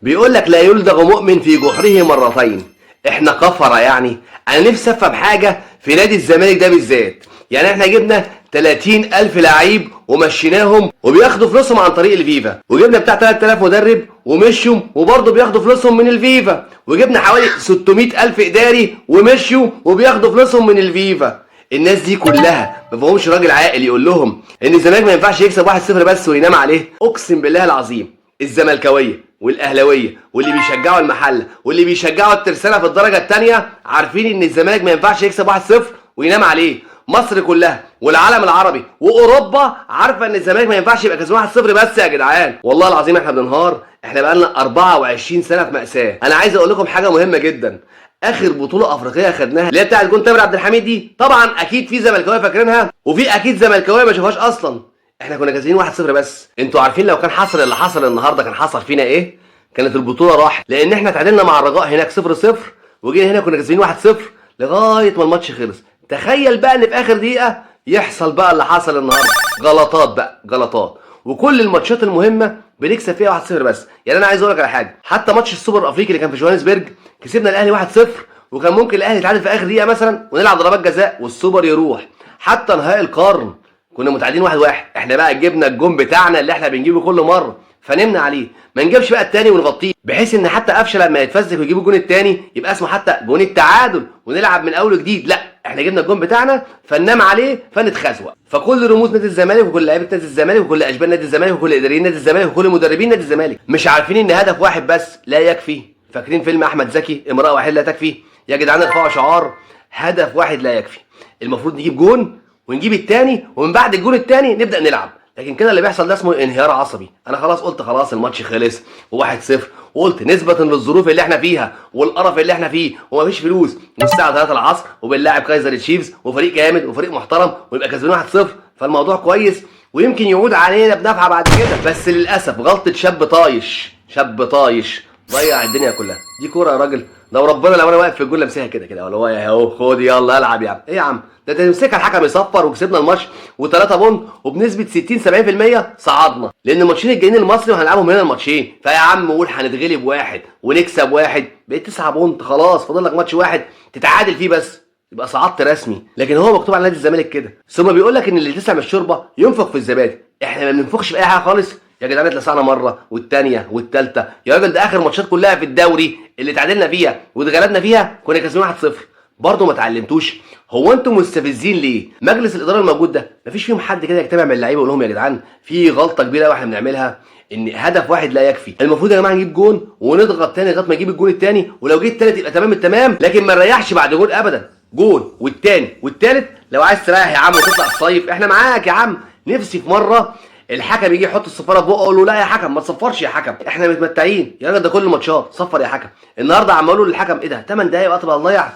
بيقول لك لا يلدغ مؤمن في جحره مرتين. احنا كفره يعني. انا نفسي افهم حاجه في نادي الزمالك ده بالذات. يعني احنا جبنا 30,000 لعيب ومشيناهم وبياخدوا فلوسهم عن طريق الفيفا، وجبنا بتاع 3000 مدرب ومشوا وبرضه بياخدوا فلوسهم من الفيفا، وجبنا حوالي 600,000 اداري ومشوا وبياخدوا فلوسهم من الفيفا. الناس دي كلها ما فيهمش راجل عاقل يقول لهم ان الزمالك ما ينفعش يكسب 1-0 بس وينام عليه. اقسم بالله العظيم الزملكاويه والاهلاويه واللي بيشجعوا المحله واللي بيشجعوا الترسانه في الدرجه الثانيه عارفين ان الزمالك ما ينفعش يكسب 1-0 وينام عليه. مصر كلها والعالم العربي واوروبا عارفه ان الزمالك ما ينفعش يبقى كسبان 1-0 بس يا جدعان. والله العظيم احنا بننهار. احنا بقالنا 24 سنه في مأساة. انا عايز اقول لكم حاجه مهمه جدا. اخر بطوله افريقيه خدناها اللي هي بتاع الجون تامر عبد الحميد دي، طبعا اكيد في زملكاويه فاكرينها وفي اكيد زملكاويه ما شافوهاش اصلا. احنا كنا كاسبين 1-0 بس. انتوا عارفين لو كان حصل اللي حصل النهارده كان حصل فينا ايه؟ كانت البطوله راحت، لان احنا تعادلنا مع الرجاء هناك 0-0 وجينا هنا كنا كاسبين 1-0 لغايه ما الماتش خلص. تخيل بقى ان في اخر دقيقه يحصل بقى اللي حصل النهارده. غلطات بقى غلطات. وكل الماتشات المهمه بنكسب فيها 1-0 بس. يعني انا عايز اقول لك على حاجه، حتى ماتش السوبر الافريقي اللي كان في جوهانسبرج كسبنا الاهلي 1-0 وكان ممكن الاهلي يتعادل في اخر دقيقه مثلا ونلعب ضربات جزاء والسوبر يروح. حتى نهائي القرن كنا متعادلين 1-1. احنا بقى جبنا الجون بتاعنا اللي احنا بنجيبه كل مره فنمنا عليه، ما نجيبش بقى التاني ونغطيه بحيث ان حتى قفشه لما يتفزك ويجيب الجون التاني يبقى اسمه حتى جون التعادل ونلعب من اول وجديد. لا، احنا جبنا الجون بتاعنا فننام عليه فنتخزوق. فكل رموز نادي الزمالك وكل لعيبه نادي الزمالك وكل اشبال نادي الزمالك وكل اداريين نادي الزمالك وكل مدربين نادي الزمالك مش عارفين ان هدف واحد بس لا يكفي. فاكرين فيلم احمد زكي امراه واحده لا تكفي؟ يا جدعان ارفعوا شعار هدف واحد لا يكفي. المفروض نجيب جون ونجيب التاني ومن بعد الجون التاني نبدا نلعب. لكن كده اللي بيحصل ده اسمه انهيار عصبي. انا خلاص قلت خلاص الماتش خلص و1-0 وقلت نسبة للظروف اللي احنا فيها والقرف اللي احنا فيه ومفيش فلوس والساعة 3 العصر وبنلاعب كايزر تشيفز وفريق جامد وفريق محترم ونبقى كسبانين 1-0 فالموضوع كويس ويمكن يعود علينا بنفعه بعد كده. بس للاسف غلطة شاب طايش. شاب طايش ضيع الدنيا كلها. دي كوره يا راجل، لو ربنا لو انا واقف في الجول لمسيها كده كده ولا هو اهو خد يلا العب يا عم. ايه يا عم ده تمسكها الحكم يصفر وكسبنا الماتش و3 بونت وبنسبه 60-70% صعدنا، لان الماتشين الجايين المصري وهنلعبهم هنا الماتشين. فيا عم قول هنتغلب واحد ونكسب واحد بقيت 9 بونت خلاص فاضل لك ماتش واحد تتعادل فيه بس يبقى صعدت رسمي. لكن هو مكتوب على نادي الزمالك كده. ثم بيقول لك ان اللي تسع من الشوربه ينفخ في الزبادي. احنا ما بننفخش في اي حاجه خالص يا جدعان. اتلسعنا مره والثانيه والثالثه يا راجل. ده اخر ماتشات كلها في الدوري اللي تعادلنا فيها واتغلبنا فيها كنا كاسبين 1-0 برضه ما اتعلمتوش. هو انتم مستفزين ليه؟ مجلس الاداره الموجود ده مفيش فيهم حد كده يجتمع من اللعيبه ويقول لهم يا جدعان في غلطه كبيره قوي احنا بنعملها ان هدف واحد لا يكفي. المفروض يا جماعه نجيب جون ونضغط تاني لغايه ما نجيب الجون الثاني ولو جه الثالث يبقى تمام التمام، لكن ما نريحش بعد جول ابدا. جون والثاني والثالث. لو عايز تريح يا عم وتطلع الصيف احنا معاك يا عم. نفسي في مره الحكم يجي يحط الصفاره في بقه اقول له لا يا حكم ما تصفرش يا حكم احنا متمتعين يا راجل. ده كل ماتشات صفر يا حكم. النهارده عم اقول له للحكم ايه ده 8 دقايق وقت بقى ضيع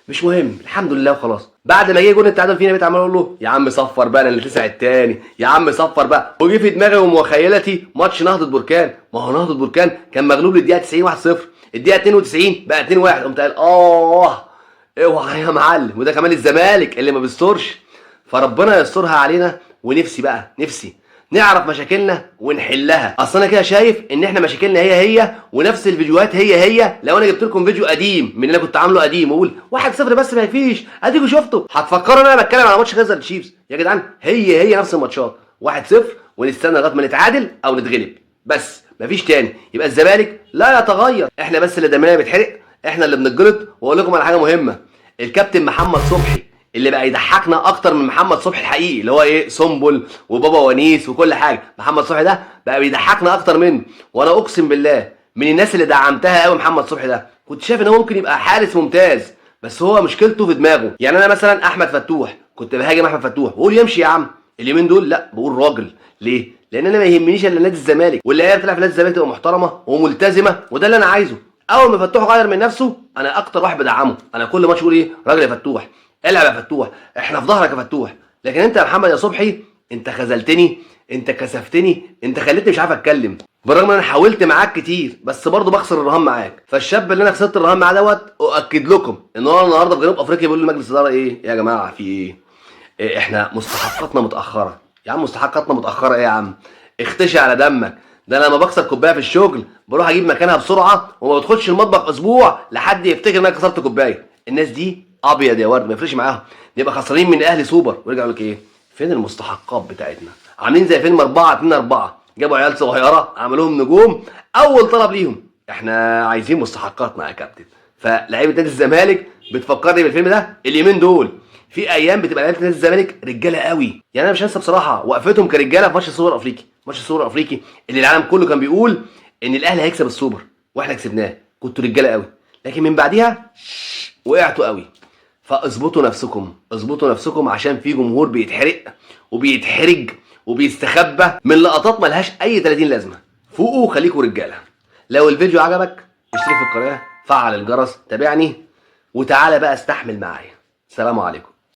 مش مهم الحمد لله وخلاص. بعد ما جه جون التعادل فينا بقيت عمال اقول له يا عم صفر بقى انا اللي تسع التاني يا عم صفر بقى. وجي في دماغي ومخيلتي ماتش نهضه بركان. ما هو نهضه بركان كان مغلوب للدقيقه 90 1-0 الدقيقه 92 بقى 2-1 قمت قايل اوعى يا معلم. وده كمان الزمالك اللي ما بيسترش فربنا يسترها علينا. ونفسي بقى نفسي نعرف مشاكلنا ونحلها. اصل انا كده شايف ان احنا مشاكلنا هي ونفس الفيديوهات هي. لو انا جبت لكم فيديو قديم من اللي انا كنت عامله قديم واقول 1-0 بس ما يفيش اديكوا شفتوا هتفكروا ان انا بتكلم على ماتش كايزر تشيفز. يا جدعان هي نفس الماتشات 1-0 ونستنى لغايه ما نتعادل او نتغلب بس مفيش تاني. يبقى الزمالك لا يتغير. احنا بس اللي دمنا بيتحرق احنا اللي بنتجلط. واقول لكم على حاجه مهمه، الكابتن محمد صبحي اللي بقى يضحكنا اكتر من محمد صبحي الحقيقي اللي هو ايه سنبل وبابا ونيس وكل حاجه. محمد صبحي ده بقى بيضحكنا اكتر منه. وانا اقسم بالله من الناس اللي دعمتها قوي محمد صبحي ده. كنت شايف ان هو ممكن يبقى حارس ممتاز بس هو مشكلته في دماغه. يعني انا مثلا احمد فتوح كنت بهاجم احمد فتوح واقول يمشي يا عم. اليومين دول لا بقول راجل. ليه؟ لان انا ما يهمنيش الا نادي الزمالك واللعيبه بتلعب في نادي الزمالك تبقى محترمه وملتزمه وده اللي انا عايزه. اول ما فتوح غير من نفسه انا اكتر واحد بدعمه. انا كل ماتش اقول ايه راجل يا فتوح العب يا فتوح احنا في ظهرك يا فتوح. لكن انت يا محمد يا صبحي انت خذلتني انت كسفتني انت خليتني مش عارف اتكلم. بالرغم ان انا حاولت معاك كتير بس برضه بخسر الرهان معاك. فالشاب اللي انا خسرت الرهان معاه دوت اؤكد لكم ان هو النهارده في جنوب افريقيا بيقول لمجلس الاداره ايه يا جماعه في ايه احنا مستحقاتنا متاخره. يا عم مستحقاتنا متاخره ايه يا عم؟ اختشي على دمك. ده انا لما بكسر كوبايه في الشغل بروح اجيب مكانها بسرعه وما بدخلش المطبخ اسبوع لحد يفتكر ان انا كسرت كوبايه. الناس دي ابيض يا ورد ما يفرقش معاهم، نبقى خسرانين من اهل سوبر ويرجع يقول لك ايه؟ فين المستحقات بتاعتنا؟ عاملين زي فيلم 4-2-4، جابوا عيال صغيره عملوهم نجوم، اول طلب ليهم احنا عايزين مستحقاتنا يا كابتن. فلعيبه نادي الزمالك بتفكرني بالفيلم ده اليومين دول. في ايام بتبقى لعيبه نادي الزمالك رجاله قوي، يعني انا مش هنسى بصراحه وقفتهم كرجاله في ماتش السوبر الافريقي، ماتش السوبر الافريقي اللي العالم كله كان بيقول ان الاهلي هيكسب السوبر واحنا كسبناه، كنتوا رجاله قوي. لكن من بعديها وقعتوا قوي. فاظبطوا نفسكم، اظبطوا نفسكم، عشان في جمهور بيتحرق وبيتحرج وبيستخبى من لقطات ملهاش اي 30 لازمه. فوقوا وخليكوا رجاله. لو الفيديو عجبك اشترك في القناه، فعل الجرس، تابعني، وتعالى بقى استحمل معايا. سلام عليكم.